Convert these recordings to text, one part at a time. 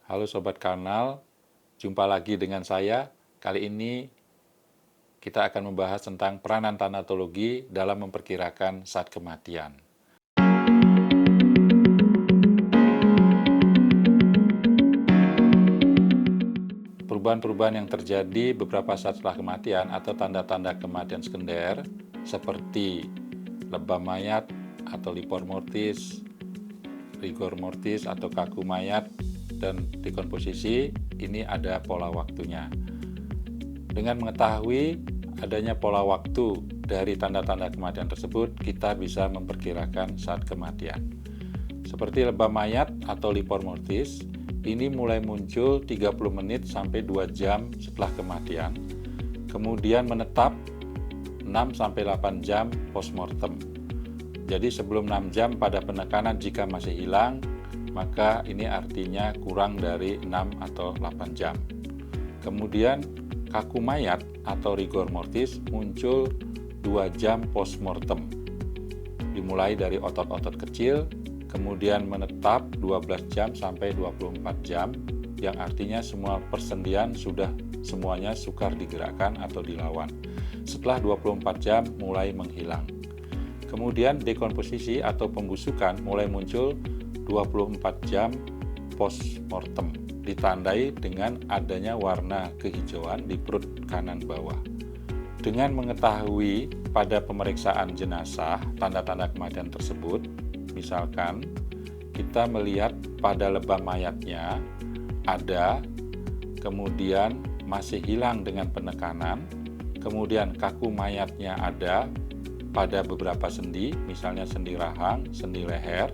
Halo Sobat Kanal, jumpa lagi dengan saya. Kali ini kita akan membahas tentang peranan tanatologi dalam memperkirakan saat kematian. Perubahan-perubahan yang terjadi beberapa saat setelah kematian atau tanda-tanda kematian sekunder seperti lebam mayat atau livor mortis, rigor mortis atau kaku mayat, dan dekomposisi, ini ada pola waktunya. Dengan mengetahui adanya pola waktu dari tanda-tanda kematian tersebut, kita bisa memperkirakan saat kematian. Seperti lebam mayat atau livor mortis, ini mulai muncul 30 menit sampai 2 jam setelah kematian, kemudian menetap 6 sampai 8 jam postmortem. Jadi sebelum 6 jam pada penekanan jika masih hilang, maka ini artinya kurang dari 6 atau 8 jam. Kemudian kaku mayat atau rigor mortis muncul 2 jam postmortem. Dimulai dari otot-otot kecil, kemudian menetap 12 jam sampai 24 jam, yang artinya semua persendian sudah semuanya sukar digerakkan atau dilawan. Setelah 24 jam mulai menghilang. Kemudian dekomposisi atau pembusukan mulai muncul 24 jam postmortem, ditandai dengan adanya warna kehijauan di perut kanan bawah. Dengan mengetahui pada pemeriksaan jenazah tanda-tanda kematian tersebut, misalkan kita melihat pada lebam mayatnya ada, kemudian masih hilang dengan penekanan, kemudian kaku mayatnya ada pada beberapa sendi, misalnya sendi rahang, sendi leher,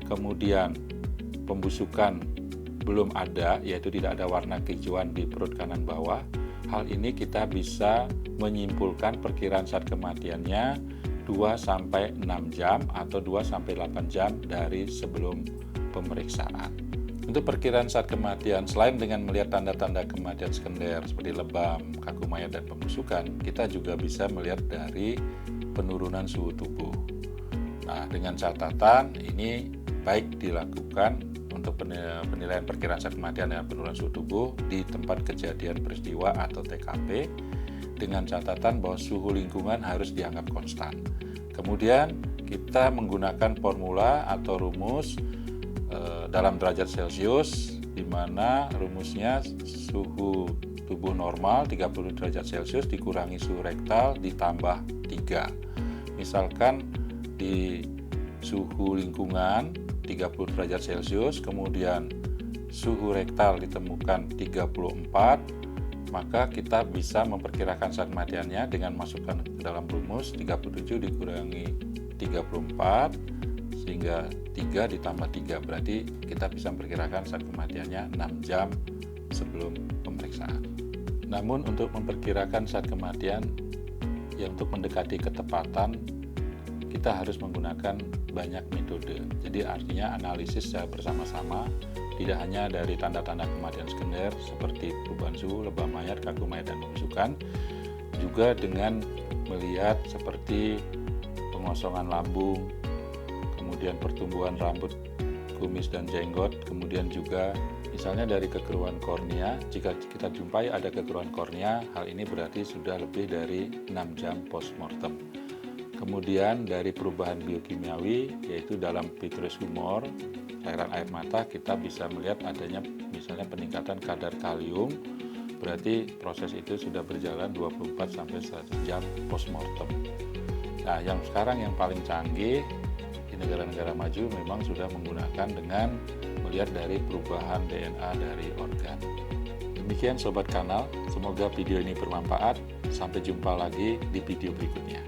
kemudian pembusukan belum ada, yaitu tidak ada warna kehijauan di perut kanan bawah. Hal ini kita bisa menyimpulkan perkiraan saat kematiannya 2-6 jam atau 2-8 jam dari sebelum pemeriksaan. Untuk perkiraan saat kematian, selain dengan melihat tanda-tanda kematian sekunder seperti lebam, kaku mayat, dan pembusukan, kita juga bisa melihat dari penurunan suhu tubuh. Nah, dengan catatan ini baik dilakukan untuk penilaian perkiraan saat kematian dan penurunan suhu tubuh di tempat kejadian peristiwa atau TKP, dengan catatan bahwa suhu lingkungan harus dianggap konstan. Kemudian kita menggunakan formula atau rumus dalam derajat Celcius, di mana rumusnya suhu tubuh normal 30 derajat Celcius dikurangi suhu rektal ditambah 3. Misalkan di suhu lingkungan 30 derajat Celcius, kemudian suhu rektal ditemukan 34, maka kita bisa memperkirakan saat kematiannya dengan masukkan ke dalam rumus 37 dikurangi 34, sehingga 3 ditambah 3, berarti kita bisa memperkirakan saat kematiannya 6 jam sebelum pemeriksaan. Namun untuk memperkirakan saat kematian, yang untuk mendekati ketepatan, kita harus menggunakan banyak metode. Jadi artinya analisis secara bersama-sama, tidak hanya dari tanda-tanda kematian sekunder seperti perubahan suhu, lebam mayat, kaku mayat, dan pembusukan, juga dengan melihat seperti pengosongan lambung, kemudian pertumbuhan rambut, kumis, dan jenggot, kemudian juga misalnya dari kekeruan kornea. Jika kita jumpai ada kekeruan kornea, hal ini berarti sudah lebih dari 6 jam postmortem. Kemudian dari perubahan biokimiawi, yaitu dalam vitreous humor, cairan air mata, kita bisa melihat adanya misalnya peningkatan kadar kalium, berarti proses itu sudah berjalan 24 sampai 100 jam postmortem. Nah, yang sekarang yang paling canggih di negara-negara maju memang sudah menggunakan dengan melihat dari perubahan DNA dari organ. Demikian Sobat Kanal, semoga video ini bermanfaat. Sampai jumpa lagi di video berikutnya.